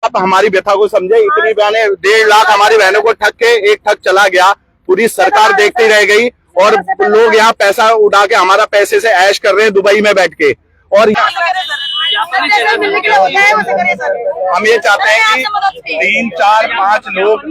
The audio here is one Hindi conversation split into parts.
आप हमारी व्यथा को समझे। इतनी बहनें 1.5 लाख हमारी बहनों को ठग के एक ठग चला गया, पूरी सरकार देखती रह गई और लोग यहाँ पैसा उड़ा के हमारा पैसे से ऐश कर रहे हैं दुबई में बैठ के। और हम ये चाहते हैं कि 3, 4, 5 लोग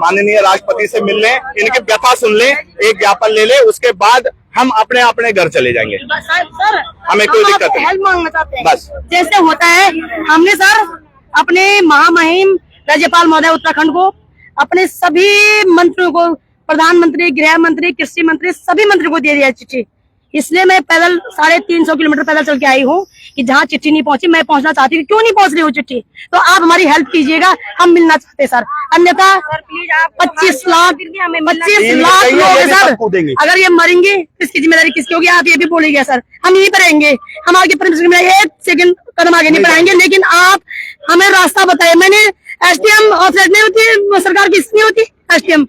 माननीय राष्ट्रपति से मिल लें, इनकी व्यथा सुन लें, एक ज्ञापन ले लें, उसके बाद हम अपने अपने घर चले जाएंगे। सर हमें कोई दिक्कत नहीं, हेल्प मांगना चाहते हैं। बस जैसे होता है, हमने सर अपने महामहिम राज्यपाल महोदय उत्तराखंड को, अपने सभी मंत्रियों को, प्रधानमंत्री, गृह मंत्री, कृषि मंत्री, सभी मंत्री को दे दिया चिट्ठी। इसलिए मैं पैदल 350 किलोमीटर पैदल चल के आई हूँ कि जहाँ चिट्ठी नहीं पहुंची मैं पहुंचना चाहती हूँ। क्यों नहीं पहुंच रही हो चिट्ठी? तो आप हमारी हेल्प कीजिएगा, हम मिलना चाहते हैं सर। अन्यथा 25 लाख लोग हैं सर, अगर ये मरेंगे इसकी जिम्मेदारी किसकी होगी? आप ये भी बोलिएगा सर। हम यहीं पर रहेंगे, हमारे परमिशन में 1 सेकंड कदम आगे नहीं बढ़ाएंगे, लेकिन आप हमें रास्ता बताए। मैंने SDM ऑफिस नहीं होती सरकार की, नहीं होती SDM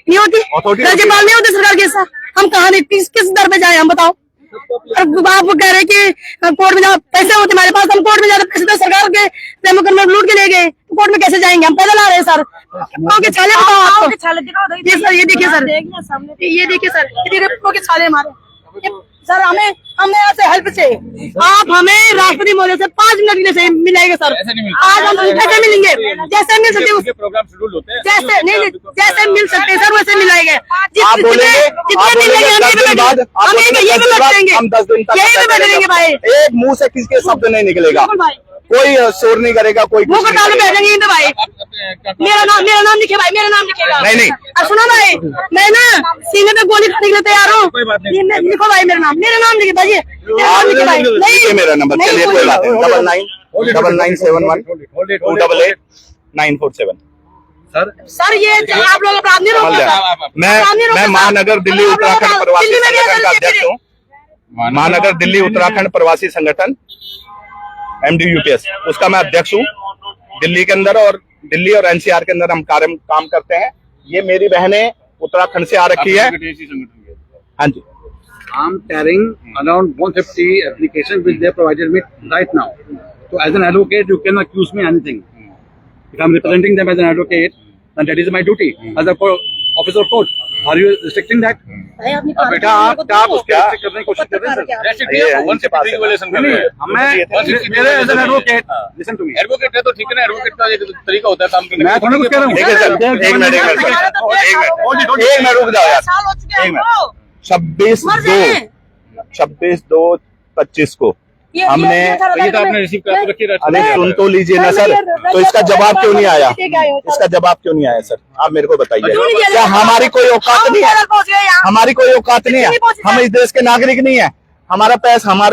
नहीं होती, राज्यपाल नहीं होते सरकार के। सर हम कहाँ नहीं, किस दर पे जाए हम बताओ? आप कह रहे कि कोर्ट में जाओ, पैसे होते हमारे पास, हम कोर्ट में जाते, पैसे तो सरकार के लूट के ले गए, कोर्ट में कैसे जाएंगे? हम पैदल आ रहे हैं सर। के छाले बताओ आपको। ये सर, ये देखिए सर, ये देखिए सर, के छाले हमारे सर। हमें आपसे हेल्प चाहिए। आप हमें राष्ट्रपति महोदय से 5 मिनट के लिए मिलेंगे सर। आज हम कैसे मिलेंगे? जैसे मिल सकते प्रोग्राम शेड्यूल होते हैं, जैसे नहीं, जैसे मिल सकते हैं सर वैसे मिलाएंगे। जितने मिलेंगे हम यही पे बैठेंगे भाई। एक मुंह से किसी के शब्द नहीं निकलेगा, कोई शोर नहीं करेगा, कोई मुंह को डाल बैठेंगे तो भाई। मेरा नाम लिखे भाई, मेरा नाम लिखेगा। नहीं सुनो भाई, मैं ना सीने पे गोली खाने के लिए तैयार हूँ। लिखो भाई मेरा नाम लिखे भाई, मेरा नंबर। चलिए कोई बात नहीं, 9991 288 947। सर ये आप लोग अपराध नहीं रोक। मैं महानगर दिल्ली उत्तराखंड प्रवासी संगठन का अध्यक्ष हूँ। महानगर दिल्ली उत्तराखंड प्रवासी संगठन MDUPS, उसका मैं अध्यक्ष हूँ। दिल्ली के अंदर और दिल्ली और NCR के अंदर हम काम करते हैं। ये मेरी बहनें उत्तराखंड से आ रखी है। हाँ जी। I'm carrying around 150 applications which they provided me right now. So as an advocate, you can accuse me anything. If I'm representing them as an advocate, then that is my duty as a officer of court. Are you restricting that? बेटा आप उसके restrict करने की कोशिश कर रहे हैं सर। मेरे as an advocate, listen to me. Advocate है तो ठीक है ना, एडवोकेट का एक तरीका होता है काम करने का। मैं थोड़ा कुछ कह रहा हूँ। एक मिनट रुक जाओ यार, 26/2/25 को हमने ये तो आपने रिसीव कर रखी है। अरे सुन तो लीजिए ना सर, तो इसका जवाब क्यों नहीं आया? इसका जवाब क्यों नहीं आया सर? आप मेरे को बताइए, क्या हमारी कोई औकात नहीं है? हमारी कोई औकात नहीं है? हम इस देश के नागरिक नहीं है? हमारा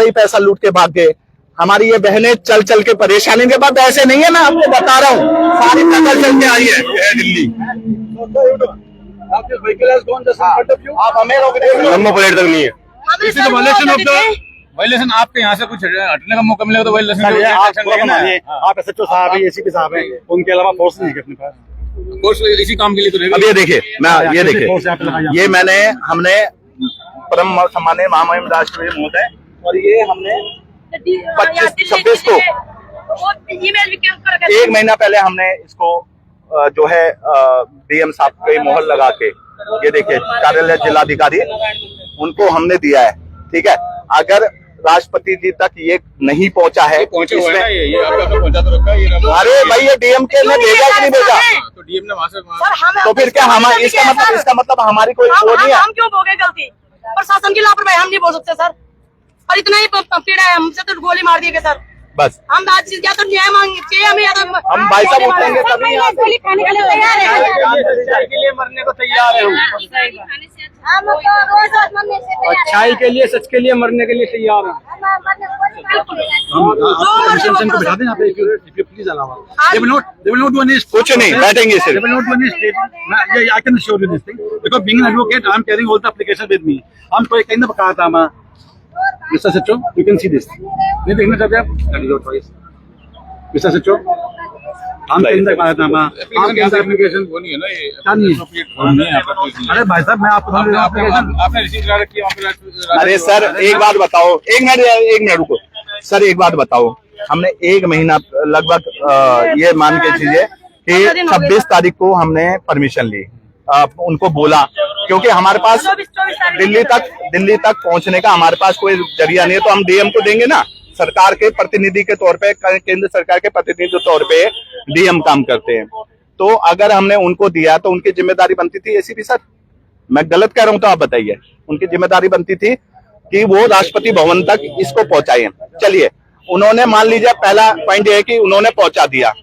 ही पैसा लूट के भाग गए। हमारी ये बहनें चल चल के परेशानी के बाद ऐसे नहीं है, मैं आपको बता रहा हूँ, सारी पैदल चल के आई है दिल्ली। आप हमें रोक रहे हो, नंबर प्लेट तक नहीं है। वायलेशन आपके यहाँ से कुछ हटने का मौका मिलेगा तो वायलेशन आप SHO साहब है, ACP साहब है, उनके अलावा फोर्स नहीं करने पाए। फोर्स इसी काम के लिए तो रहेगा। अब ये देखिए, हमने परम सम्माननीय महामहिम राष्ट्रपति महोदय, और ये हमने 25-26 को 1 महीना पहले हमने इसको जो है DM साहब के मोहर लगा के, ये देखिए कार्यालय जिलाधिकारी, उनको हमने दिया है। ठीक है, अगर राष्ट्रपति जी तक ये नहीं पहुंचा है, इसमें पहुंचा तो रखा है। अरे भाई ये DM के ने भेजा कि नहीं भेजा? तो DM ने वहाँ से तो फिर क्या इसका मतलब हमारी कोई वो नहीं है? हम क्यों भोगे गलती? प्रशासन की लापरवाही हम नहीं बोल सकते सर। और इतना ही पीड़ा है, हमसे तो गोली मार दी गई सर। बस हम बातचीत या तो न्याय मांगे चाहिए हमें, या तो हम भाई साहब उठेंगे तभी गोली खाने के लिए तैयार है, के लिए मरने को तैयार है, अच्छाई के लिए, सच के लिए मरने के लिए तैयार है। हम को बिठा दें यहाँ पे, प्लीज अलावा। They will not do any, कुछ नहीं, बैठेंगे सिर्फ। They will not do any statement. I can assure you this thing because being an advocate, I am carrying all the applications with me. हम तो एक बका था मैं, Mr. SHO, you can see this. नहीं देखना चाहते आप? That is your choice. Mr. SHO, हम बका था मैं, आप एप्लीकेशन वो नहीं है ना, ये क्या नहीं है? अरे भाई साहब, मैं आपने रिसीव करा रखी है वहाँ पे। अरे सर एक बात बताओ, एक मिनट रुको सर, एक बात बताओ, हमने 1 महीना लगभग ये मान के चलिए कि 26 तारीख को हमने परमिशन ली, उनको बोला, क्योंकि हमारे पास दिल्ली तक पहुंचने का हमारे पास कोई जरिया नहीं है, तो हम डीएम को देंगे ना। सरकार के प्रतिनिधि के तौर पे, केंद्र सरकार के प्रतिनिधि के तौर पे डीएम काम करते हैं, तो अगर हमने उनको दिया तो उनकी जिम्मेदारी बनती थी एसीपी सर, मैं गलत कह रहा हूं तो आप बताइए, उनकी जिम्मेदारी बनती थी कि वो राष्ट्रपति भवन तक इसको पहुंचाएं। चलिए, उन्होंने मान लीजिए पहला पॉइंट ये है कि उन्होंने पहुंचा दिया,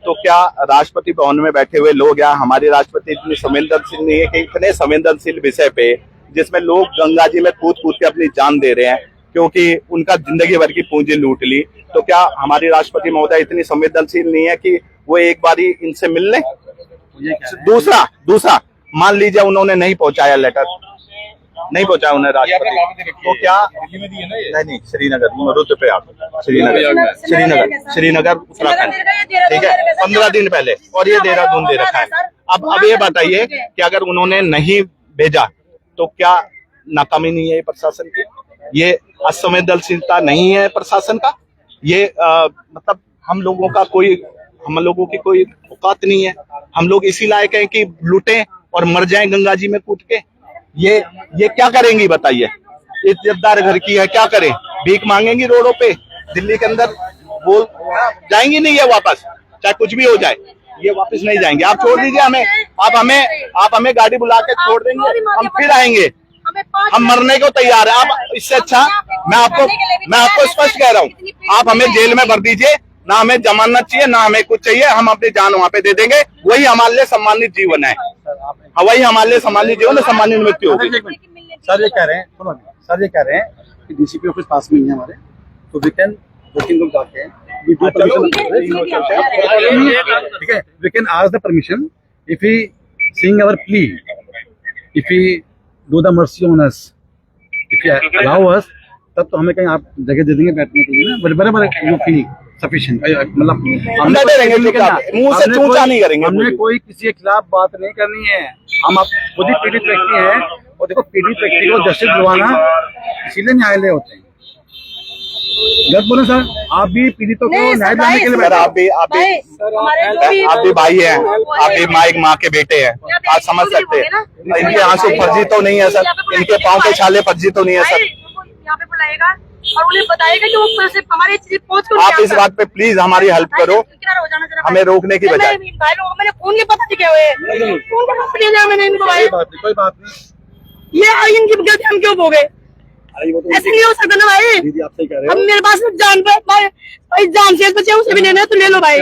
तो क्या राष्ट्रपति भवन में बैठे हुए लोग या हमारे राष्ट्रपति इतनी संवेदनशील नहीं है कि इतने संवेदनशील विषय पे जिसमें लोग गंगा जी में कूद कूद के अपनी जान दे रहे हैं क्योंकि उनका जिंदगी भर की पूंजी लूट ली, तो क्या हमारी राष्ट्रपति महोदय इतनी संवेदनशील नहीं है कि वो एक बारी इनसे मिल लें? दूसरा मान लीजिए उन्होंने नहीं पहुंचाया लेटर, नहीं पहुंचाया उन्हें राष्ट्रपति, तो क्या नहीं श्रीनगर रुद्रप्रयाग श्रीनगर उत्तराखंड, ठीक है, 15 दिन पहले, और ये देहरादून दे रखा है। अब ये बताइए कि अगर उन्होंने नहीं भेजा तो क्या नाकामी नहीं है ये प्रशासन की? ये असंवेदनशीलता नहीं है प्रशासन का? ये मतलब हम लोगों की कोई औकात नहीं है? हम लोग इसी लायक हैं कि लूटें और मर जाएं गंगा जी में कूद के? ये क्या करेंगी बताइए? इज्जतदार घर की है, क्या करें? भीख मांगेंगी रोडों पे दिल्ली के अंदर? वो जाएंगी नहीं है वापस, चाहे कुछ भी हो जाए, ये वापस नहीं जाएंगे। आप छोड़ दीजिए हमें, आप हमें गाड़ी बुला के छोड़ देंगे, हम फिर आएंगे, हम मरने को तैयार है। आप इससे अच्छा, मैं आपको स्पष्ट कह रहा हूँ, आप हमें जेल में भर दीजिए, ना हमें जमानत चाहिए, ना हमें कुछ चाहिए, हम अपनी जान वहां पे दे देंगे, वही हमारे लिए सम्मानित जीवन है, वही हमारे लिए सम्मानित जीवन, सम्मानित मृत्यु होगी। सर ये कह रहे हैं कि डीसीपी ऑफिस पास में ही है हमारे, तो वी कैन जाके ठीक है, we can ask the permission if he seeing our plea, if he do the mercy on us, if you allow us, तब तो हमें कहीं आप जगह दे देंगे बैठने के लिए ना, बराबर यू फील सफिशिएंट, मतलब मुंह से चूचा नहीं करेंगे। हमने कोई किसी के खिलाफ बात नहीं करनी है, हम आप खुद ही पीड़ित व्यक्ति हैं, और देखो पीड़ित व्यक्ति को जस्टिस दिलवाना इसीलिए न्यायालय होते हैं। गलत बोलो सर, आप भी पीड़ितों को न्याय दिलाने के लिए, आप भी भाई हैं, आप भी माँ के बेटे हैं, आप समझ सकते हैं। इनके आंसू फर्जी तो नहीं है सर, इनके पाँव के छाले फर्जी तो नहीं है सर। यहाँ पे बुलाएगा और उन्हें बताएगा कि वो हमारे आप इस बात पे प्लीज हमारी हेल्प करो, हमें रोकने की बजाय। मैंने फोन के पता क्या हुए, मैंने इनको कोई बात नहीं, ये इनकी गलती हम क्यों भोगे? ऐसे नहीं हो सकता ना भाई, दीदी आप सही कह रहे हो। अब मेरे पास जान पे भाई जान से बचे उसे भी लेना है तो ले लो भाई।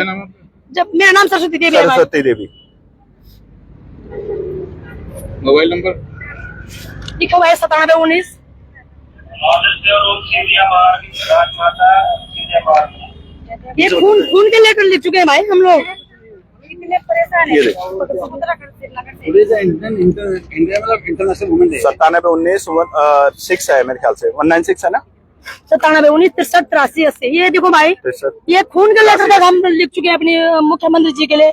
जब मेरा नाम सरस्वती देवी है। सरस्वती देवी। मोबाइल नंबर लिखो भाई 9719। ये खून के लेकर लिख चुके हैं भाई हम लोग, इतने परेशान है। 97 वुमेन डे 9719 है मेरे ख्याल से, 196 है ना, 9719 63 83 80। ये देखो भाई, ये खून के लेटर तक हम लिख चुके हैं अपने मुख्यमंत्री जी के लिए,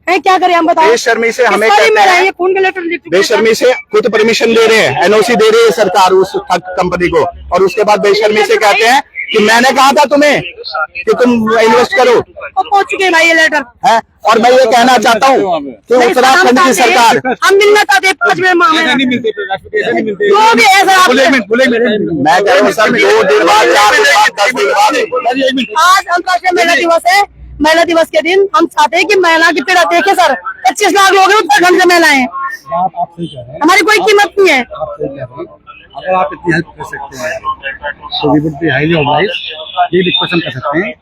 है क्या करें हम बताओ? बेशर्मी से हमें कहते हैं, ये खून के लेटर लिख चुके हैं, बेशर्मी से खुद परमिशन दे रहे हैं, एनओसी दे रही है सरकार उस कंपनी को, और उसके बाद बेशर्मी से कहते हैं कि मैंने कहा था तुम्हें कि तुम इन्वेस्ट करो। पहुंच चुके हैं भाई ये लेटर है। और मैं ये कहना चाहता हूँ कि उत्तराखंड की सरकार, हम मिलना चाहते हैं 5वें माह में, नहीं मिलते, जो भी है सर। मैं कह रहा हूँ सर 2 दिन बाद 4 दिन बाद 10 दिन बाद। आज अंतर्राष्ट्रीय महिला दिवस है, महिला दिवस के दिन हम चाहते हैं कि महिला की पीड़ा देखे सर, 25 लाख लोग हैं उत्तराखंड से महिलाएं, हमारी कोई कीमत नहीं है। अगर आप इतनी हेल्प कर सकते हैं तो we would be highly obliged, ये रिक्वेस्ट कर सकते हैं।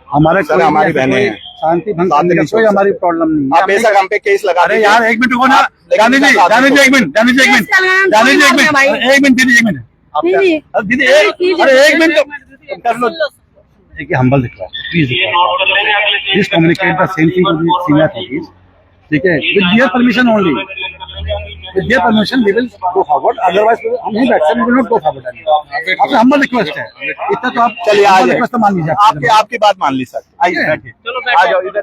हमारे सर हमारी बहनें हैं, शांति भंग करने का कोई हमारी प्रॉब्लम नहीं है। आप बेशक हम पे केस लगा अरे यार एक मिनट रुको ना, जाने दीजिए एक मिनट, जाने दीजिए एक मिनट दीदी, एक मिनट दीदी, अरे एक मिनट कर लो, देखिए हम्बल दिखा please communicate the same thing to the senior authorities, ठीक है, with their permission only, with their permission we will go forward, otherwise हम नहीं बैठ सकते, we will not go forward. आपसे हम्बल रिक्वेस्ट है, इतना तो आप चलिए आ जाइए, रिक्वेस्ट मान लीजिए, आपकी बात मान ली सर, आइए बैठिए, आ जाओ इधर।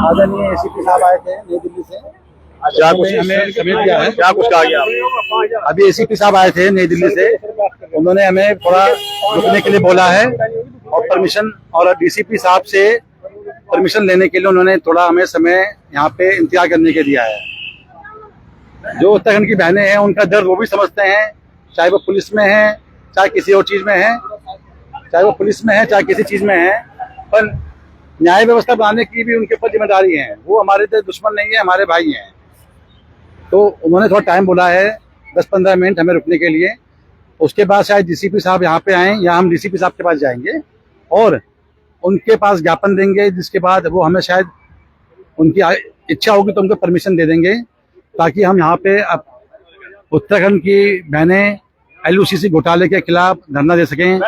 आदरणीय एसीपी साहब आए थे नई दिल्ली से, क्या कुछ कहा गया? अभी एसीपी साहब आए थे नई दिल्ली से, उन्होंने हमें थोड़ा रुकने के लिए बोला है और परमिशन और डीसीपी साहब से परमिशन लेने के लिए उन्होंने थोड़ा हमें समय यहाँ पे इंतजार करने के दिया है। जो उत्तराखंड की बहनें हैं उनका दर्द वो भी समझते हैं, चाहे वो पुलिस में है, चाहे किसी और चीज में है, चाहे वो पुलिस में है, चाहे किसी चीज में है, पर न्याय व्यवस्था बनाने की भी उनके ऊपर जिम्मेदारी है। वो हमारे दुश्मन नहीं है, हमारे भाई हैं। तो उन्होंने थोड़ा टाइम बोला है, 10-15 मिनट हमें रुकने के लिए। उसके बाद शायद डीसीपी साहब यहाँ पे आए या हम डीसीपी साहब के पास जाएंगे और उनके पास ज्ञापन देंगे, जिसके बाद वो हमें शायद उनकी इच्छा होगी तो उनको परमिशन दे देंगे, ताकि हम यहाँ पे अब उत्तराखंड की बहनें LUCC घोटाले के खिलाफ धरना दे सकें।